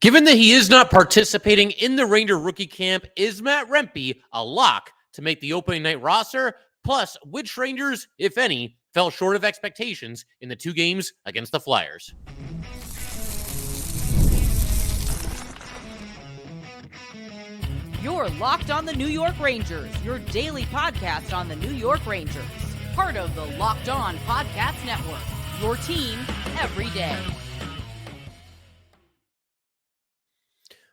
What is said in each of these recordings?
Given that he is not participating in the Ranger rookie camp, is Matt Rempe a lock to make the opening night roster? Plus, which Rangers, if any, fell short of expectations in the two games against the Flyers? You're Locked on the New York Rangers, your daily podcast on the New York Rangers. Part of the Locked On Podcast Network, your team every day.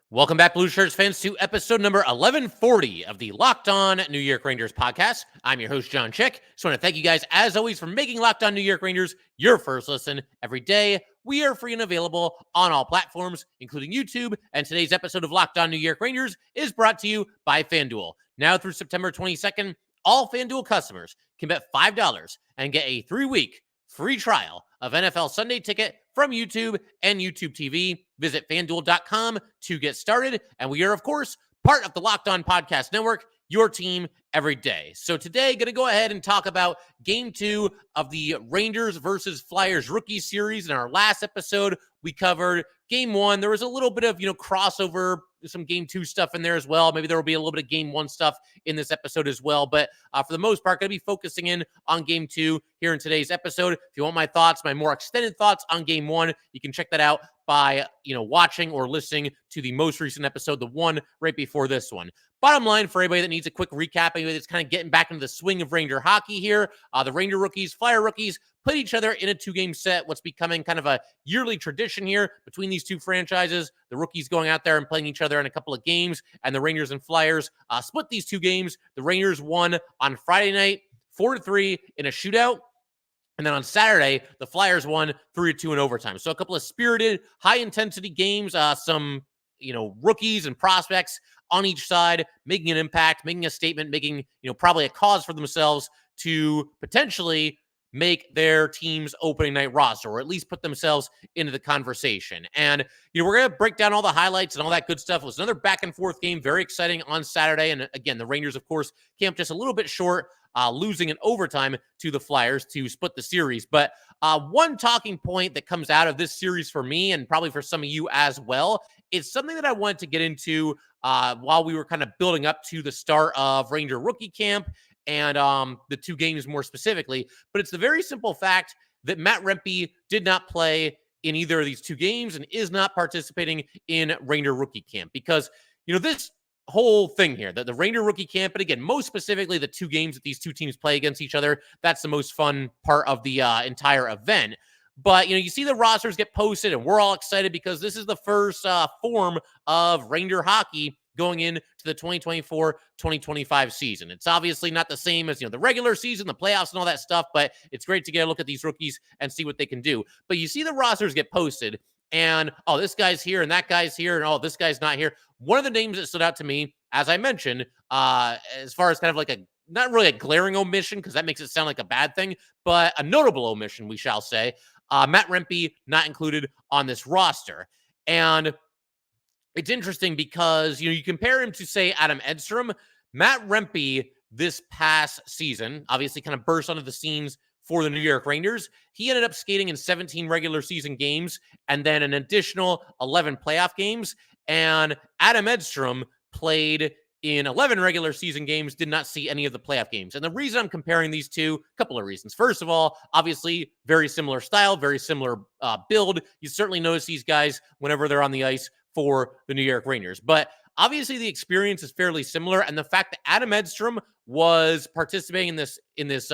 Welcome back, Blue Shirts fans, to episode number 1140 of the Locked On New York Rangers podcast. I'm your host, John Chick. Just want to thank you guys, as always, for making Locked On New York Rangers your first listen every day. We are free and available on all platforms, including YouTube, and today's episode of Locked On New York Rangers is brought to you by FanDuel. Now through September 22nd, all FanDuel customers can bet $5 and get a 3-week free trial of NFL Sunday Ticket from YouTube and YouTube TV. Visit FanDuel.com to get started. And we are, of course, part of the Locked On Podcast Network, your team every day. So today, going to go ahead and talk about Game 2 of the Rangers versus Flyers rookie series. In our last episode, we covered Game 1. There was a little bit of, crossover, some Game 2 stuff in there as well. Maybe there will be a little bit of Game 1 stuff in this episode as well. But for the most part, going to be focusing in on Game 2 here in today's episode. If you want my thoughts, my more extended thoughts on Game 1, you can check that out by, watching or listening to the most recent episode, the one right before this one. Bottom line, for anybody that needs a quick recap, anybody that's kind of getting back into the swing of Ranger hockey here, the Ranger rookies, Flyer rookies, played each other in a two-game set, what's becoming kind of a yearly tradition here between these two franchises. The rookies going out there and playing each other in a couple of games, and the Rangers and Flyers split these two games. The Rangers won on Friday night, 4-3 in a shootout. And then on Saturday, the Flyers won 3-2 in overtime. So a couple of spirited, high-intensity games, some, rookies and prospects on each side, making an impact, making a statement, making, probably a cause for themselves to potentially make their team's opening night roster, or at least put themselves into the conversation. And, we're going to break down all the highlights and all that good stuff. It was another back-and-forth game, very exciting on Saturday. And again, the Rangers, of course, came up just a little bit short, losing in overtime to the Flyers to split the series. But one talking point that comes out of this series for me, and probably for some of you as well, it's something that I wanted to get into while we were kind of building up to the start of Ranger rookie camp and the two games more specifically. But it's the very simple fact that Matt Rempe did not play in either of these two games and is not participating in Ranger rookie camp. Because, this whole thing here, the Ranger rookie camp, and again, most specifically the two games that these two teams play against each other, that's the most fun part of the entire event. But, you see the rosters get posted, and we're all excited because this is the first form of Ranger hockey going into the 2024-2025 season. It's obviously not the same as, the regular season, the playoffs and all that stuff, but it's great to get a look at these rookies and see what they can do. But you see the rosters get posted, and, oh, this guy's here, and that guy's here, and, oh, this guy's not here. One of the names that stood out to me, as I mentioned, as far as kind of like not really a glaring omission, because that makes it sound like a bad thing, but a notable omission, we shall say, Matt Rempe not included on this roster. And it's interesting because, you compare him to, say, Adam Edstrom. Matt Rempe this past season obviously kind of burst onto the scenes for the New York Rangers. He ended up skating in 17 regular season games and then an additional 11 playoff games. And Adam Edstrom played in 11 regular season games, did not see any of the playoff games. And the reason I'm comparing these two, a couple of reasons. First of all, obviously, very similar style, very similar build. You certainly notice these guys whenever they're on the ice for the New York Rangers. But obviously the experience is fairly similar, and the fact that Adam Edstrom was participating in this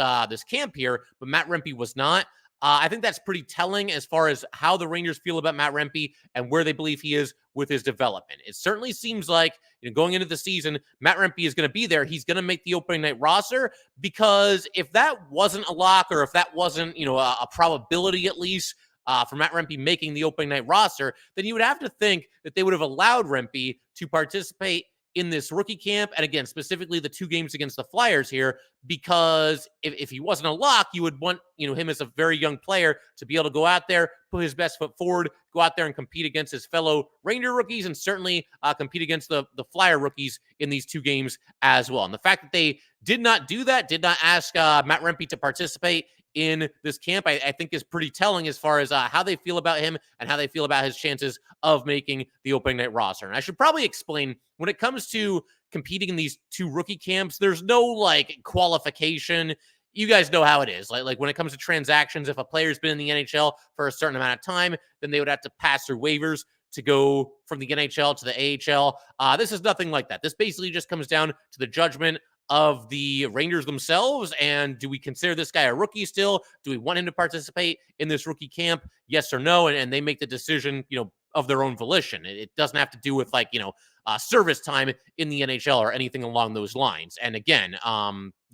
camp here, but Matt Rempe was not, I think that's pretty telling as far as how the Rangers feel about Matt Rempe and where they believe he is with his development. It certainly seems like, going into the season, Matt Rempe is going to be there. He's going to make the opening night roster, because if that wasn't a lock, or if that wasn't, a probability at least, for Matt Rempe making the opening night roster, then you would have to think that they would have allowed Rempe to participate in this rookie camp. And again, specifically the two games against the Flyers here, because if he wasn't a lock, you would want, him as a very young player to be able to go out there, put his best foot forward, go out there and compete against his fellow Ranger rookies, and certainly compete against the Flyer rookies in these two games as well. And the fact that they did not do that, did not ask Matt Rempe to participate in this camp, I think is pretty telling as far as how they feel about him and how they feel about his chances of making the opening night roster. And I should probably explain, when it comes to competing in these two rookie camps, there's no like qualification. You guys know how it is. Like when it comes to transactions, if a player's been in the NHL for a certain amount of time, then they would have to pass through waivers to go from the NHL to the AHL. This is nothing like that. This basically just comes down to the judgment of the Rangers themselves. And do we consider this guy a rookie still? Do we want him to participate in this rookie camp? Yes or no? And they make the decision, of their own volition. It doesn't have to do with service time in the NHL or anything along those lines. And again,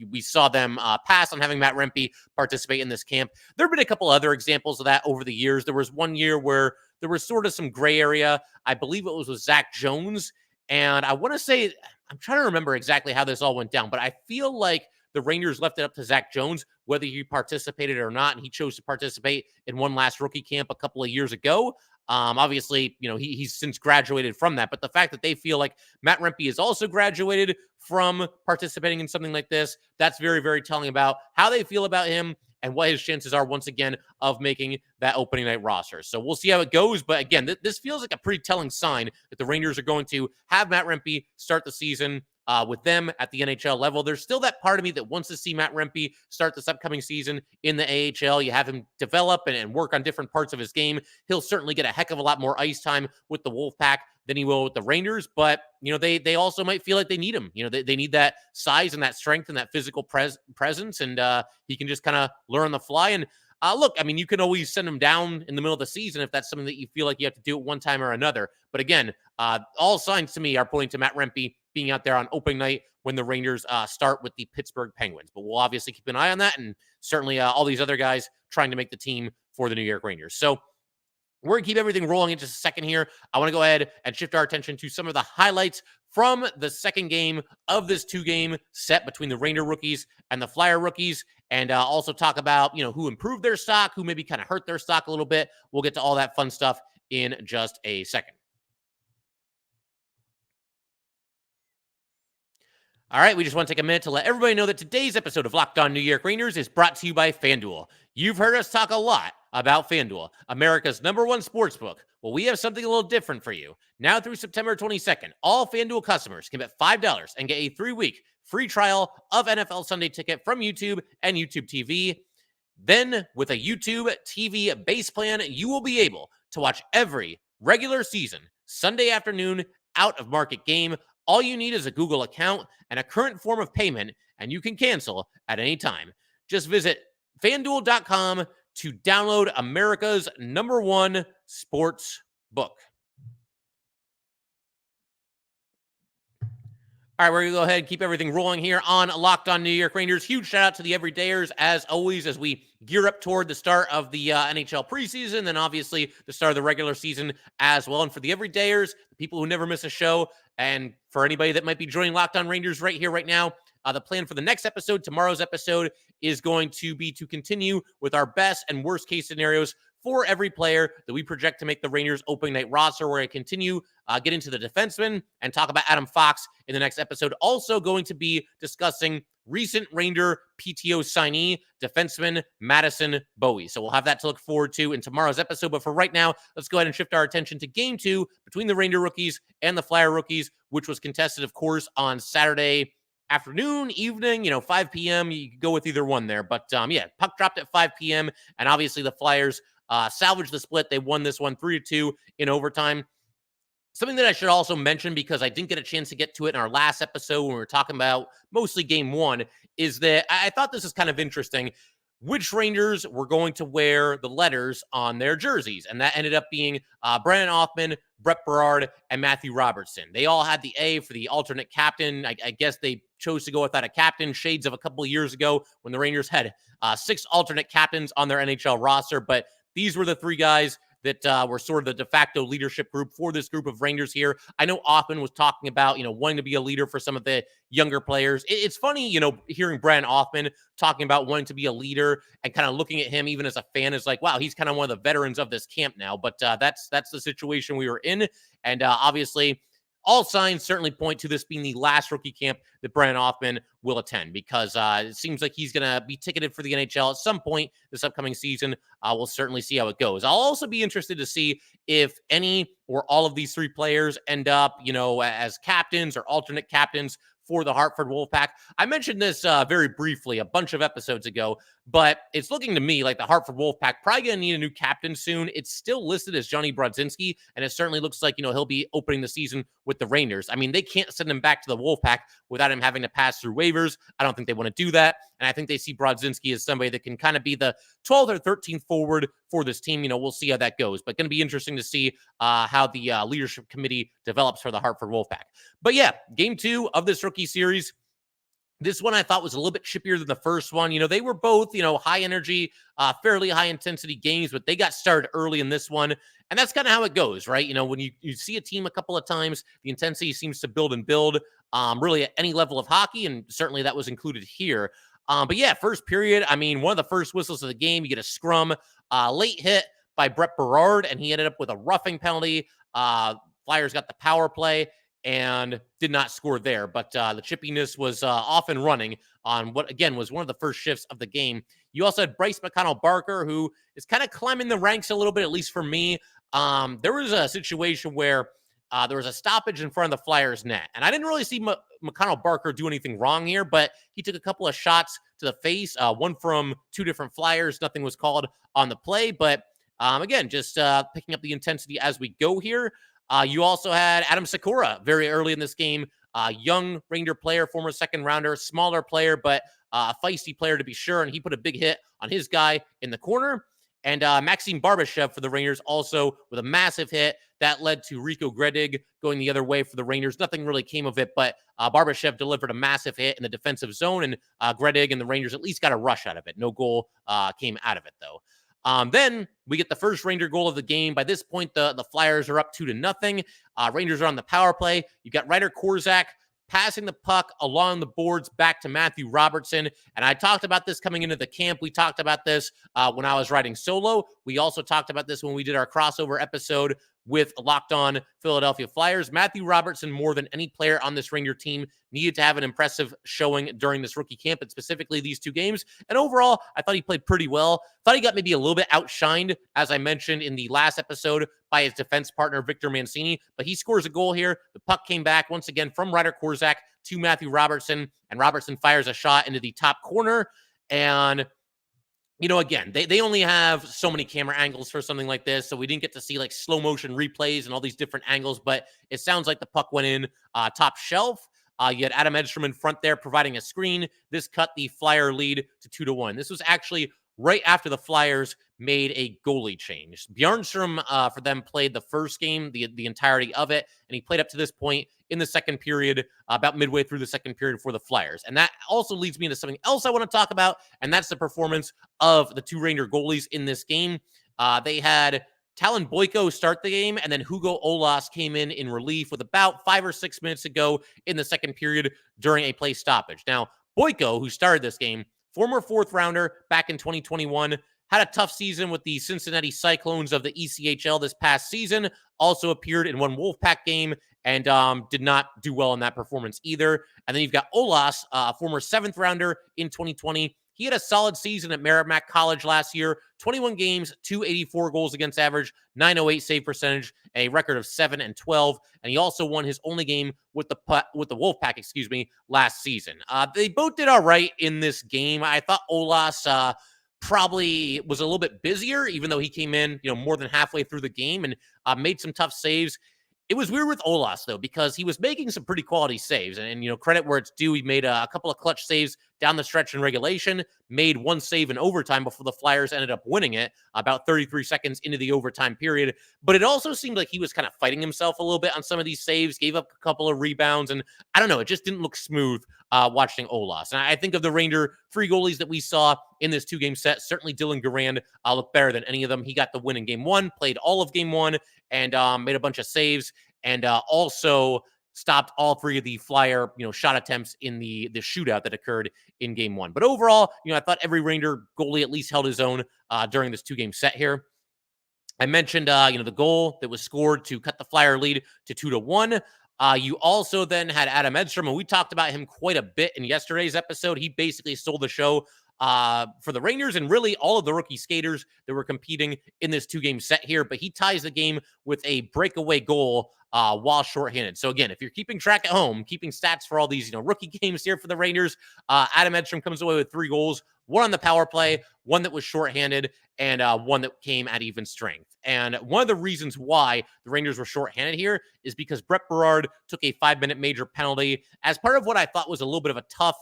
we saw them pass on having Matt Rempe participate in this camp. There have been a couple other examples of that over the years. There was one year where there was sort of some gray area. I believe it was with Zach Jones. And I want to say, I'm trying to remember exactly how this all went down, but I feel like the Rangers left it up to Zach Jones whether he participated or not, and he chose to participate in one last rookie camp a couple of years ago. Obviously, he's since graduated from that, but the fact that they feel like Matt Rempe is also graduated from participating in something like this, that's very, very telling about how they feel about him and what his chances are, once again, of making that opening night roster. So we'll see how it goes. But again, this feels like a pretty telling sign that the Rangers are going to have Matt Rempe start the season with them at the NHL level. There's still that part of me that wants to see Matt Rempe start this upcoming season in the AHL. You have him develop and work on different parts of his game. He'll certainly get a heck of a lot more ice time with the Wolfpack than he will with the Rangers. But, they also might feel like they need him. They need that size and that strength and that physical presence. And he can just kind of learn on the fly. And look, I mean, you can always send him down in the middle of the season if that's something that you feel like you have to do at one time or another. But again, all signs to me are pointing to Matt Rempe being out there on opening night when the Rangers start with the Pittsburgh Penguins. But we'll obviously keep an eye on that, and certainly all these other guys trying to make the team for the New York Rangers. So we're going to keep everything rolling in just a second here. I want to go ahead and shift our attention to some of the highlights from the second game of this two-game set between the Ranger rookies and the Flyer rookies, and also talk about, who improved their stock, who maybe kind of hurt their stock a little bit. We'll get to all that fun stuff in just a second. All right, we just want to take a minute to let everybody know that today's episode of Locked On New York Rangers is brought to you by FanDuel. You've heard us talk a lot about FanDuel, America's #1 sportsbook. Well, we have something a little different for you. Now through September 22nd, all FanDuel customers can bet $5 and get a 3-week free trial of NFL Sunday Ticket from YouTube and YouTube TV. Then, with a YouTube TV base plan, you will be able to watch every regular season Sunday afternoon out-of-market game. All you need is a Google account and a current form of payment, and you can cancel at any time. Just visit FanDuel.com to download America's #1 sports book. All right, we're going to go ahead and keep everything rolling here on Locked On New York Rangers. Huge shout out to the everydayers, as always, as we gear up toward the start of the NHL preseason, and obviously the start of the regular season as well. And for the everydayers, the people who never miss a show, and for anybody that might be joining Locked On Rangers right here, right now, the plan for the next episode, tomorrow's episode, is going to be to continue with our best and worst case scenarios for every player that we project to make the Rangers opening night roster. We're going to continue, get into the defensemen and talk about Adam Fox in the next episode. Also going to be discussing recent Ranger PTO signee, defenseman Madison Bowie. So we'll have that to look forward to in tomorrow's episode. But for right now, let's go ahead and shift our attention to Game 2 between the Ranger rookies and the Flyer rookies, which was contested, of course, on Saturday afternoon, evening, 5 p.m. You could go with either one there. But puck dropped at 5 p.m. And obviously the Flyers salvaged the split. They won this one 3-2 in overtime. Something that I should also mention, because I didn't get a chance to get to it in our last episode when we were talking about mostly Game 1, is that I thought this is kind of interesting. Which Rangers were going to wear the letters on their jerseys? And that ended up being Brennan Othmann, Brett Berard, and Matthew Robertson. They all had the A for the alternate captain. I guess they chose to go without a captain, shades of a couple of years ago when the Rangers had 6 alternate captains on their NHL roster. But these were the 3 guys that were sort of the de facto leadership group for this group of Rangers here. I know Othmann was talking about, wanting to be a leader for some of the younger players. It's funny, hearing Brennan Othmann talking about wanting to be a leader and kind of looking at him even as a fan is like, wow, he's kind of one of the veterans of this camp now. But that's the situation we were in. And obviously, all signs certainly point to this being the last rookie camp that Brennan Othmann will attend, because it seems like he's going to be ticketed for the NHL at some point this upcoming season. We'll certainly see how it goes. I'll also be interested to see if any or all of these 3 players end up, as captains or alternate captains for the Hartford Wolfpack. I mentioned this very briefly a bunch of episodes ago, but it's looking to me like the Hartford Wolfpack probably going to need a new captain soon. It's still listed as Johnny Brodzinski, and it certainly looks like, he'll be opening the season with the Rangers. I mean, they can't send him back to the Wolfpack without him having to pass through waivers. I don't think they want to do that, and I think they see Brodzinski as somebody that can kind of be the 12th or 13th forward for this team. We'll see how that goes, but going to be interesting to see how the leadership committee develops for the Hartford Wolfpack. But yeah, game 2 of this rookie series. This one I thought was a little bit chippier than the first one. They were both, high energy, fairly high intensity games, but they got started early in this one. And that's kind of how it goes, right? When you see a team a couple of times, the intensity seems to build and build really at any level of hockey. And certainly that was included here. But yeah, first period, one of the first whistles of the game, you get a scrum, late hit by Brett Berard, and he ended up with a roughing penalty. Flyers got the power play and did not score there. But the chippiness was off and running on what, again, was one of the first shifts of the game. You also had Bryce McConnell-Barker, who is kind of climbing the ranks a little bit, at least for me. There was a situation where there was a stoppage in front of the Flyers net. And I didn't really see McConnell-Barker do anything wrong here, but he took a couple of shots to the face, one from 2 different Flyers. Nothing was called on the play. But again, just picking up the intensity as we go here. You also had Adam Sikora very early in this game, young Ranger player, former second rounder, smaller player, but a feisty player to be sure. And he put a big hit on his guy in the corner. And Maxime Barbashev for the Rangers also with a massive hit that led to Rico Gredig going the other way for the Rangers. Nothing really came of it, but Barbashev delivered a massive hit in the defensive zone, and Gredig and the Rangers at least got a rush out of it. No goal came out of it, though. Then we get the first Ranger goal of the game. By this point, the Flyers are up 2-0. Rangers are on the power play. You got Ryder Korzak passing the puck along the boards back to Matthew Robertson. And I talked about this coming into the camp. We talked about this when I was riding solo. We also talked about this when we did our crossover episode with Locked On Philadelphia Flyers. Matthew Robertson, more than any player on this Ranger team, needed to have an impressive showing during this rookie camp, and specifically these 2 games. And overall, I thought he played pretty well. Thought he got maybe a little bit outshined, as I mentioned in the last episode, by his defense partner, Victor Mancini. But he scores a goal here. The puck came back once again from Ryder Korzak to Matthew Robertson, and Robertson fires a shot into the top corner. And again, they only have so many camera angles for something like this, so we didn't get to see like slow motion replays and all these different angles, but it sounds like the puck went in top shelf. You had Adam Edstrom in front there providing a screen. This cut the Flyer lead to 2-1. This was actually right after the Flyers made a goalie change. Bjornstrom for them played the first game, the entirety of it, and he played up to this point in the second period, about midway through the second period for the Flyers. And that also leads me into something else I want to talk about, and that's the performance of the 2 Ranger goalies in this game. They had Talon Boyko start the game, and then Hugo Olas came in relief with about 5 or 6 minutes to go in the second period during a play stoppage. Now, Boyko, who started this game, former 4th rounder back in 2021, had a tough season with the Cincinnati Cyclones of the ECHL this past season, also appeared in one Wolfpack game, and did not do well in that performance either. And then you've got Olas, a former 7th rounder in 2020. He had a solid season at Merrimack College last year, 21 games, 284 goals against average, 908 save percentage, a record of 7-12. And he also won his only game with the Wolfpack, last season. They both did all right in this game. I thought Olas probably was a little bit busier, even though he came in, more than halfway through the game and made some tough saves. It was weird with Olas, though, because he was making some pretty quality saves. And credit where it's due. He made a couple of clutch saves down the stretch in regulation, made one save in overtime before the Flyers ended up winning it about 33 seconds into the overtime period. But it also seemed like he was kind of fighting himself a little bit on some of these saves, gave up a couple of rebounds. And I don't know, it just didn't look smooth watching Olas. And I think of the Ranger 3 goalies that we saw in this 2-game set, certainly Dylan Garand looked better than any of them. He got the win in game 1, played all of game 1, and made a bunch of saves, and also stopped all 3 of the Flyer, shot attempts in the shootout that occurred in game 1. But overall, I thought every Ranger goalie at least held his own during this 2-game set here. I mentioned, the goal that was scored to cut the Flyer lead to 2-1. You also then had Adam Edstrom, and we talked about him quite a bit in yesterday's episode. He basically stole the show for the Rangers and really all of the rookie skaters that were competing in this 2-game set here. But he ties the game with a breakaway goal while shorthanded. So again, if you're keeping track at home, keeping stats for all these rookie games here for the Rangers, Adam Edstrom comes away with 3 goals, 1 on the power play, 1 that was shorthanded, and 1 that came at even strength. And one of the reasons why the Rangers were shorthanded here is because Berard took a 5-minute major penalty as part of what I thought was a little bit of a tough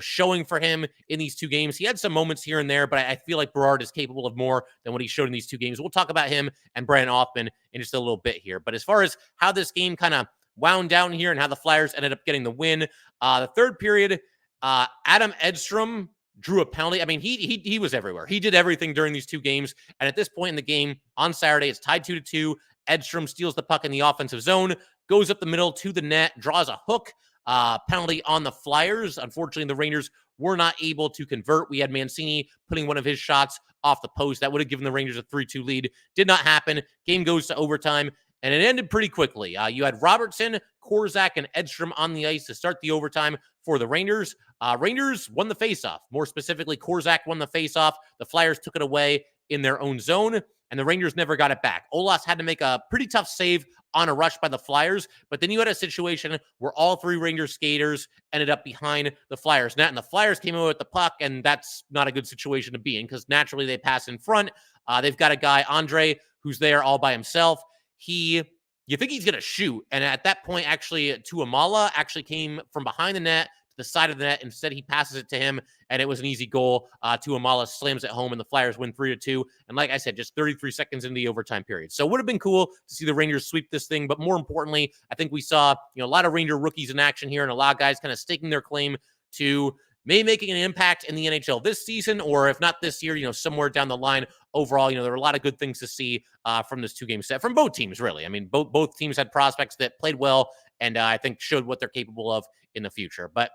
showing for him in these 2 games. He had some moments here and there, but I feel like Berard is capable of more than what he showed in these 2 games. We'll talk about him and Brennan Othmann in just a little bit here. But as far as how this game kind of wound down here and how the Flyers ended up getting the win, the third period, Adam Edstrom drew a penalty. I mean, he was everywhere. He did everything during these 2 games. And at this point in the game on Saturday, it's tied 2-2. Edstrom steals the puck in the offensive zone, goes up the middle to the net, draws a hook. Penalty on the Flyers. Unfortunately, the Rangers were not able to convert. We had Mancini putting one of his shots off the post. That would have given the Rangers a 3-2 lead. Did not happen. Game goes to overtime, and it ended pretty quickly. You had Robertson, Korczak, and Edstrom on the ice to start the overtime for the Rangers. Rangers won the faceoff. More specifically, Korczak won the faceoff. The Flyers took it away in their own zone, and the Rangers never got it back. Olas had to make a pretty tough save on a rush by the Flyers, but then you had a situation where all 3 Rangers skaters ended up behind the Flyers net, and the Flyers came away with the puck, and that's not a good situation to be in because naturally they pass in front. They've got a guy, Andre, who's there all by himself. You think he's going to shoot, and at that point, actually, Tuamala actually came from behind the net to the side of the net. Instead, he passes it to him, and it was an easy goal. Tuamala slams it home, and the Flyers win 3-2. And like I said, just 33 seconds into the overtime period. So it would have been cool to see the Rangers sweep this thing. But more importantly, I think we saw a lot of Ranger rookies in action here and a lot of guys kind of staking their claim to maybe making an impact in the NHL this season, or if not this year, somewhere down the line. Overall, there were a lot of good things to see from this 2-game set from both teams, really. I mean, both teams had prospects that played well and I think showed what they're capable of in the future. But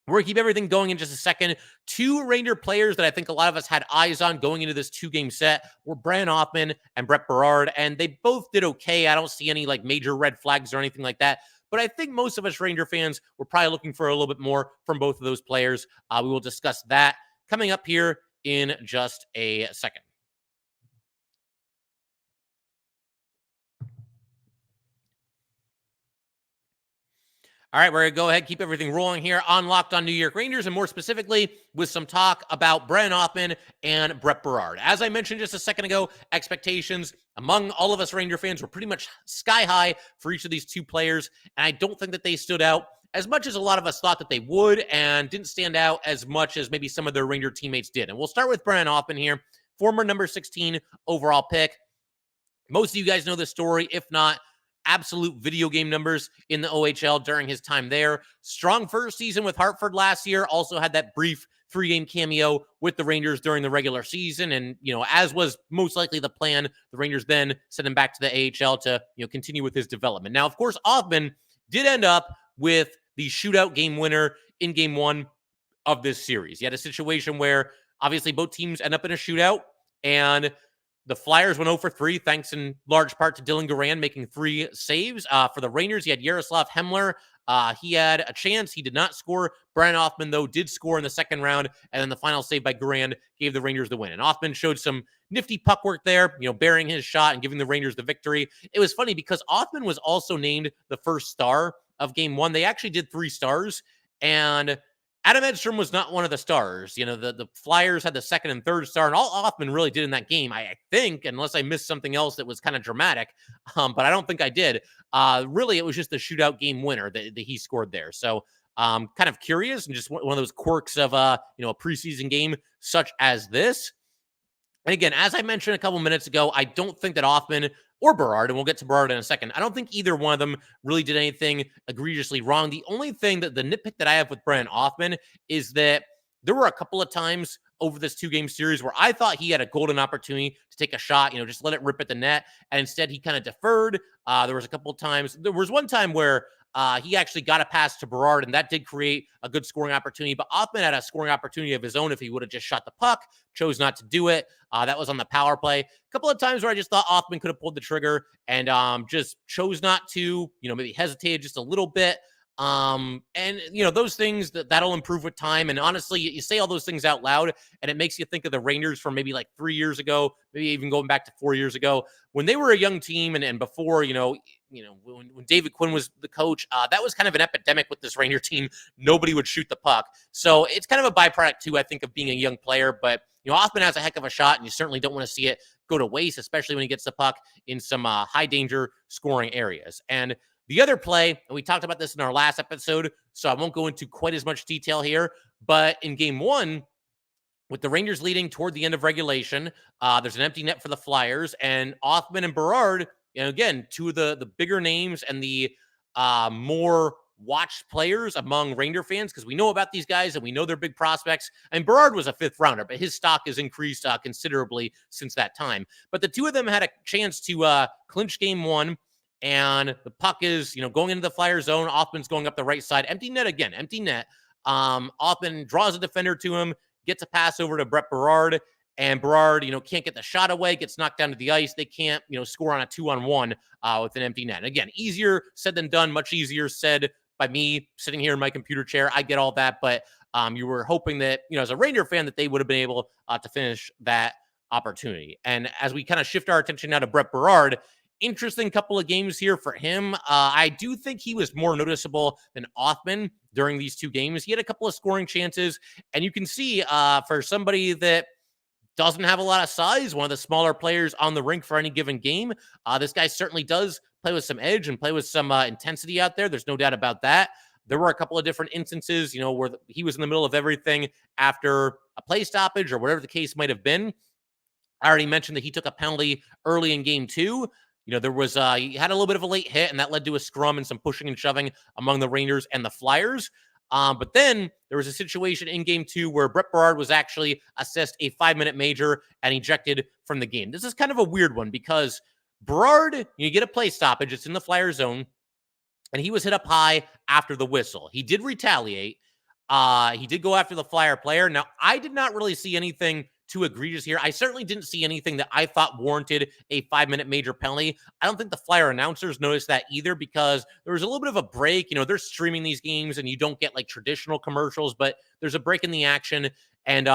we're going to keep everything going in just a second. 2 Ranger players that I think a lot of us had eyes on going into this 2-game set were Brennan Othmann and Berard, and they both did okay. I don't see any major red flags or anything like that. But I think most of us Ranger fans were probably looking for a little bit more from both of those players. We will discuss that coming up here in just a second. All right, we're going to go ahead, keep everything rolling here on Locked On New York Rangers, and more specifically with some talk about Brennan Othmann and Berard. As I mentioned just a second ago, expectations among all of us Ranger fans were pretty much sky high for each of these 2 players, and I don't think that they stood out as much as a lot of us thought that they would, and didn't stand out as much as maybe some of their Ranger teammates did. And we'll start with Brennan Othmann here, former number 16 overall pick. Most of you guys know this story. If not, absolute video game numbers in the OHL during his time there. Strong first season with Hartford last year. Also had that brief 3-game cameo with the Rangers during the regular season. And, as was most likely the plan, the Rangers then sent him back to the AHL to, continue with his development. Now, of course, Othmann did end up with the shootout game winner in game 1 of this series. You had a situation where obviously both teams end up in a shootout, and the Flyers went 0 for 3, thanks in large part to Dylan Garand making 3 saves. For the Rangers, you had Yaroslav Hemler. He had a chance. He did not score. Brennan Othmann, though, did score in the second round, and then the final save by Garand gave the Rangers the win. And Othmann showed some nifty puck work there, burying his shot and giving the Rangers the victory. It was funny because Othmann was also named the first star of game 1. They actually did 3 stars, and Adam Edstrom was not one of the stars. The Flyers had the second and third star, and all Othmann really did in that game, I think, unless I missed something else that was kind of dramatic, but I don't think I did. Really, it was just the shootout game winner that he scored there. So kind of curious, and just one of those quirks of a preseason game such as this. And again, as I mentioned a couple minutes ago, I don't think that Othmann or Berard, and we'll get to Berard in a second, I don't think either one of them really did anything egregiously wrong. The only thing that the nitpick that I have with Brennan Othmann is that there were a couple of times over this 2-game series where I thought he had a golden opportunity to take a shot, just let it rip at the net. And instead he kind of deferred. There was a couple of times. There was one time where he actually got a pass to Berard, and that did create a good scoring opportunity. But Othmann had a scoring opportunity of his own if he would have just shot the puck, chose not to do it. That was on the power play. A couple of times where I just thought Othmann could have pulled the trigger and just chose not to, maybe hesitated just a little bit. And those things that'll improve with time. And honestly, you say all those things out loud and it makes you think of the Rangers from maybe like 3 years ago, maybe even going back to 4 years ago when they were a young team and before, when David Quinn was the coach, that was kind of an epidemic with this Ranger team. Nobody would shoot the puck. So it's kind of a byproduct too, I think, of being a young player, but Othmann has a heck of a shot and you certainly don't want to see it go to waste, especially when he gets the puck in some high danger scoring areas. And the other play, and we talked about this in our last episode, so I won't go into quite as much detail here, but in game one, with the Rangers leading toward the end of regulation, there's an empty net for the Flyers, and Othmann and Berard, again, two of the bigger names and the more watched players among Ranger fans, because we know about these guys and we know they're big prospects. And Berard was a 5th rounder, but his stock has increased considerably since that time. But the two of them had a chance to clinch game one. And the puck is, going into the Flyer zone. Othmann's going up the right side. Empty net again, empty net. Othmann draws a defender to him, gets a pass over to Brett Berard, and Berard, can't get the shot away, gets knocked down to the ice. They can't, score on a 2-on-1 with an empty net. And again, easier said than done, much easier said by me sitting here in my computer chair. I get all that, but you were hoping that, as a Ranger fan, that they would have been able to finish that opportunity. And as we kind of shift our attention now to Brett Berard, interesting couple of games here for him. I do think he was more noticeable than Othmann during these two games. He had a couple of scoring chances, and you can see for somebody that doesn't have a lot of size, one of the smaller players on the rink for any given game, this guy certainly does play with some edge and play with some intensity out there. There's no doubt about that. There were a couple of different instances, where he was in the middle of everything after a play stoppage or whatever the case might have been. I already mentioned that he took a penalty early in game two. There was, he had a little bit of a late hit, and that led to a scrum and some pushing and shoving among the Rangers and the Flyers. But then there was a situation in game two where Brett Berard was actually assessed a 5-minute major and ejected from the game. This is kind of a weird one because Berard, you get a play stoppage. It's in the Flyer zone, and he was hit up high after the whistle. He did retaliate. He did go after the Flyer player. Now, I did not really see anything too egregious here. I certainly didn't see anything that I thought warranted a 5-minute major penalty. I don't think the Flyer announcers noticed that either because there was a little bit of a break. They're streaming these games and you don't get like traditional commercials, but there's a break in the action. And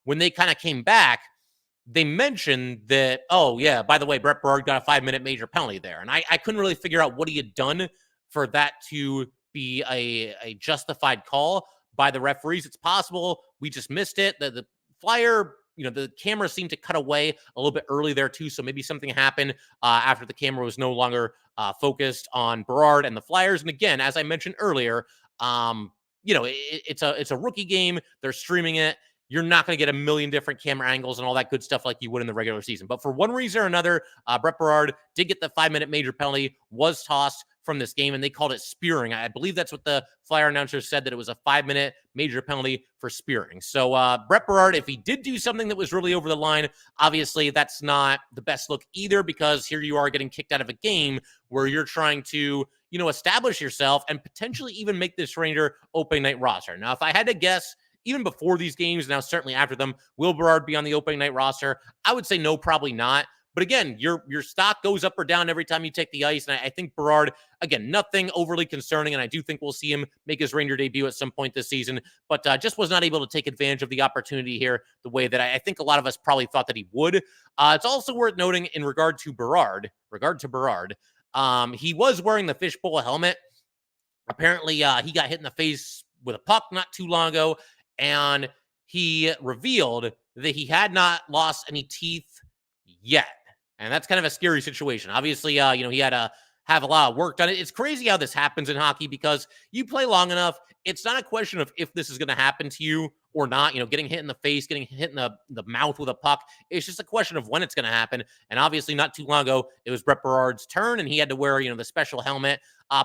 when they kind of came back, they mentioned that, oh, yeah, by the way, Brett Berard got a 5-minute major penalty there. And I couldn't really figure out what he had done for that to be a justified call by the referees. It's possible we just missed it. The Flyer, the camera seemed to cut away a little bit early there too. So maybe something happened after the camera was no longer focused on Berard and the Flyers. And again, as I mentioned earlier, it's a rookie game. They're streaming it. You're not going to get a million different camera angles and all that good stuff like you would in the regular season. But for one reason or another, Brett Berard did get the 5-minute major penalty, was tossed from this game, and they called it spearing. I believe that's what the Flyer announcers said, that it was a 5-minute major penalty for spearing. So Brett Berard, if he did do something that was really over the line, obviously that's not the best look either, because here you are getting kicked out of a game where you're trying to, establish yourself and potentially even make this Ranger opening night roster. Now, if I had to guess, even before these games, now certainly after them, will Berard be on the opening night roster? I would say no, probably not. But again, your stock goes up or down every time you take the ice. And I think Berard, again, nothing overly concerning. And I do think we'll see him make his Ranger debut at some point this season. But just was not able to take advantage of the opportunity here the way that I think a lot of us probably thought that he would. It's also worth noting in regard to Berard, he was wearing the fishbowl helmet. Apparently, he got hit in the face with a puck not too long ago. And he revealed that he had not lost any teeth yet. And that's kind of a scary situation. Obviously, he had to have a lot of work done. It's crazy how this happens in hockey because you play long enough. It's not a question of if this is going to happen to you or not, getting hit in the face, getting hit in the mouth with a puck. It's just a question of when it's going to happen. And obviously not too long ago, it was Brett Berard's turn and he had to wear, the special helmet.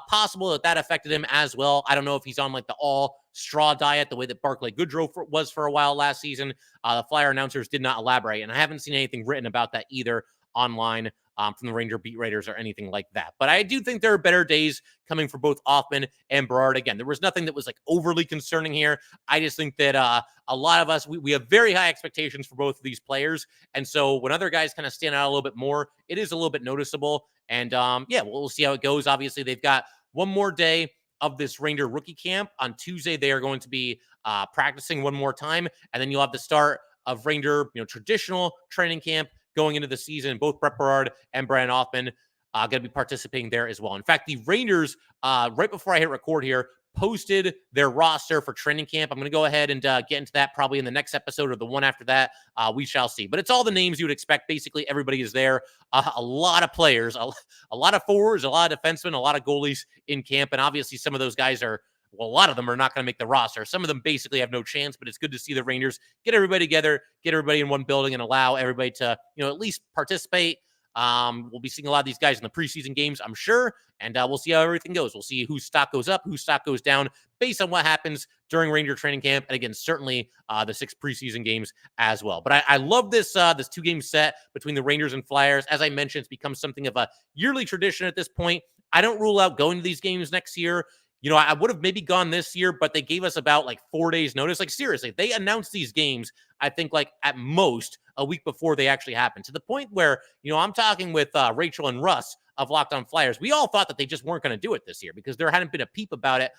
Possible that affected him as well. I don't know if he's on like the all straw diet, the way that Barclay Goodrow was for a while last season. The Flyer announcers did not elaborate, and I haven't seen anything written about that either online from the Ranger beat writers or anything like that. But I do think there are better days coming for both Othmann and Berard. Again, there was nothing that was like overly concerning here. I just think that a lot of us, we have very high expectations for both of these players. And so when other guys kind of stand out a little bit more, it is a little bit noticeable. And yeah, we'll see how it goes. Obviously, they've got one more day of this Ranger rookie camp. On Tuesday, they are going to be practicing one more time. And then you'll have the start of Ranger, traditional training camp going into the season. Both Brett Berard and Brennan Othmann going to be participating there as well. In fact, the Rangers, right before I hit record here, posted their roster for training camp. I'm going to go ahead and get into that probably in the next episode or the one after that. We shall see. But it's all the names you would expect. Basically, everybody is there. A lot of players, a lot of forwards, a lot of defensemen, a lot of goalies in camp. And obviously, some of those guys are, well, a lot of them are not going to make the roster. Some of them basically have no chance, but it's good to see the Rangers get everybody together, get everybody in one building, and allow everybody to, at least participate. We'll be seeing a lot of these guys in the preseason games, I'm sure, and we'll see how everything goes. We'll see whose stock goes up, whose stock goes down based on what happens during Ranger training camp. And again, certainly the 6 preseason games as well. But I love this 2-game set between the Rangers and Flyers. As I mentioned, it's become something of a yearly tradition at this point. I don't rule out going to these games next year. I would have maybe gone this year, but they gave us about 4 days notice. Seriously, they announced these games, I think at most a week before they actually happened, to the point where, I'm talking with Rachel and Russ of Locked On Flyers. We all thought that they just weren't going to do it this year because there hadn't been a peep about it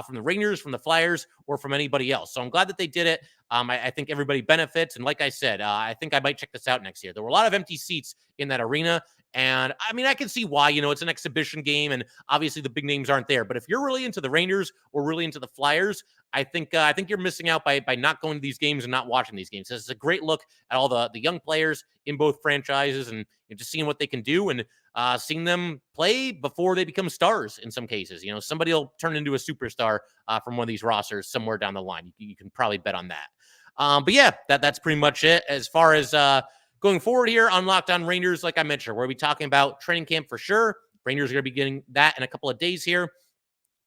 from the Rangers, from the Flyers, or from anybody else. So I'm glad that they did it. I think everybody benefits. And like I said, I think I might check this out next year. There were a lot of empty seats in that arena. And I mean, I can see why, it's an exhibition game and obviously the big names aren't there. But if you're really into the Rangers or really into the Flyers, I think you're missing out by not going to these games and not watching these games. This is a great look at all the young players in both franchises and just seeing what they can do and seeing them play before they become stars in some cases. Somebody will turn into a superstar from one of these rosters somewhere down the line. You can probably bet on that. But yeah, that's pretty much it as far as going forward here on Locked On Rangers. Like I mentioned, we're going to be talking about training camp for sure. Rangers are going to be getting that in a couple of days here.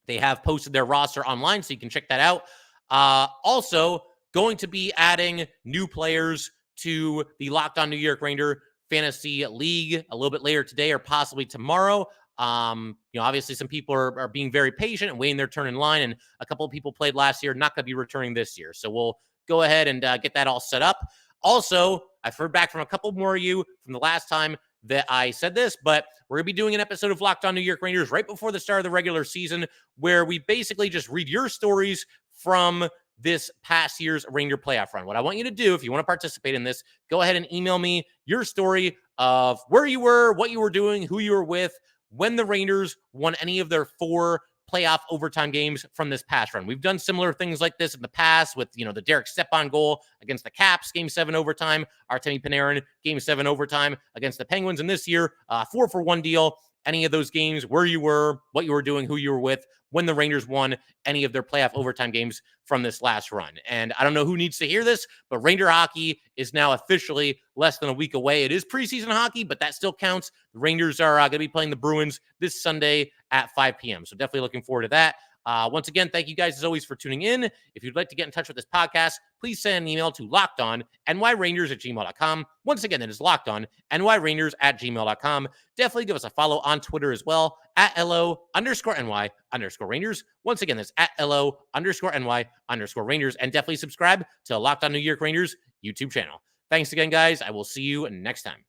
They have posted their roster online, so you can check that out. Also, going to be adding new players to the Locked On New York Ranger Fantasy League a little bit later today or possibly tomorrow. Obviously some people are being very patient and waiting their turn in line, and a couple of people played last year, not going to be returning this year. So we'll go ahead and get that all set up. Also, I've heard back from a couple more of you from the last time that I said this, but we're going to be doing an episode of Locked On New York Rangers right before the start of the regular season, where we basically just read your stories from this past year's Ranger playoff run. What I want you to do, if you want to participate in this, go ahead and email me your story of where you were, what you were doing, who you were with, when the Rangers won any of their 4 playoff overtime games from this past run. We've done similar things like this in the past with, the Derek Stepan goal against the Caps, Game 7 overtime, Artemi Panarin, Game 7 overtime against the Penguins. And this year, 4-for-1 deal. Any of those games, where you were, what you were doing, who you were with, when the Rangers won any of their playoff overtime games from this last run. And I don't know who needs to hear this, but Ranger hockey is now officially less than a week away. It is preseason hockey, but that still counts. The Rangers are going to be playing the Bruins this Sunday at 5 p.m. So definitely looking forward to that. Once again, thank you guys as always for tuning in. If you'd like to get in touch with this podcast, please send an email to lockedonnyrangers@gmail.com. Once again, that is lockedonnyrangers@gmail.com. Definitely give us a follow on Twitter as well at @LO_NY_Rangers. Once again, that's at @LO_NY_Rangers. And definitely subscribe to Locked On New York Rangers YouTube channel. Thanks again, guys. I will see you next time.